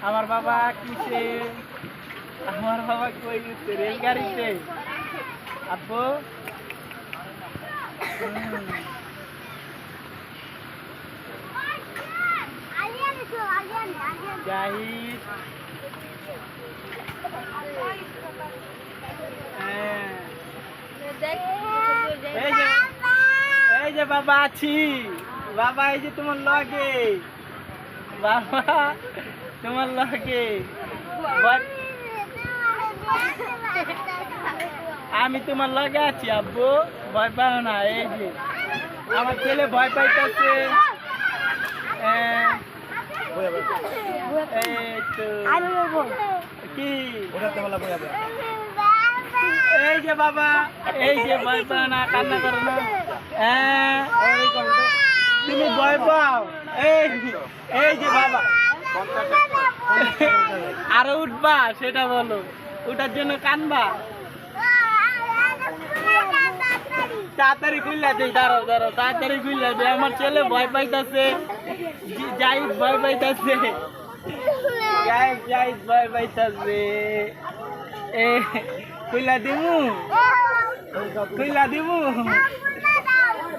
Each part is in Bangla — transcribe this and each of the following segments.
আমার বাবা কিসে? আমার বাবা কই গেছে? রেলগাড়িতে। আব্বু জাহিদ এই যে বাবা আছি। বাবা এই যে তোমার লগে। বাবা তোমার লগে। আমি তোমার লগে আছি আব্বু, ভয় পাও না। এই যে আমার ছেলে ভয় পাইতেছে। কি এই যে বাবা, এই যে ভয় পাও না, কান্না করো না। তুমি ভয় পাও? এই যে বাবা, আরো উঠবা সেটা বলো, উঠার জন্য কানবা? তাড়াতাড়ি খুললা দেই, দাঁড়াও দাঁড়াও, তাড়াতাড়ি খুললা দেই। আমার ছেলে ভয় পাইতেছে, জাহিদ ভয় পাইতেছে, জাহিদ ভয় পাইতেছে। খুললা দিমু, খুললা দিমু,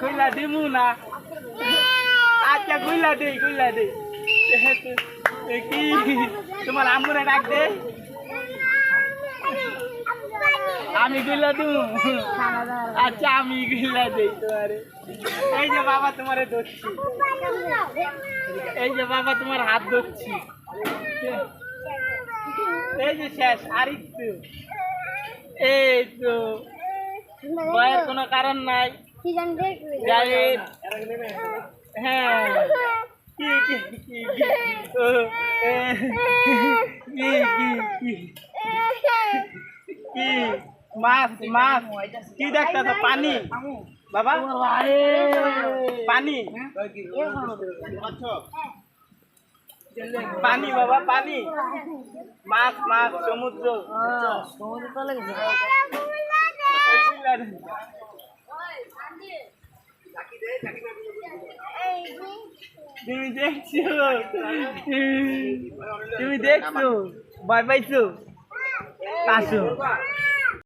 খুললা দিমু না? আচ্ছা খুললা দেই, খুললা দেই। কি তোমার আম্মুরে ডাক দে, আমি গুলা দিমু? আচ্ছা আমি গুলা দেই তোমারে। এই যে বাবা তোমারে ধরছি, এই যে বাবা তোমার হাত ধরছি। এই যে শেষ, আর একটু। এই তো, ভয়ের কোনো কারণ নাই। জাহিদ, হ্যাঁ কি কি কি কি মাছ, মাছ কি দেখতা তো? পানি বাবা, পানি, পানি বাবা, পানি, মাছ, মাছ, সমুদ্র। তুমি দেখছো, তুমি দেখছো, ভয় পাইছো? আসো।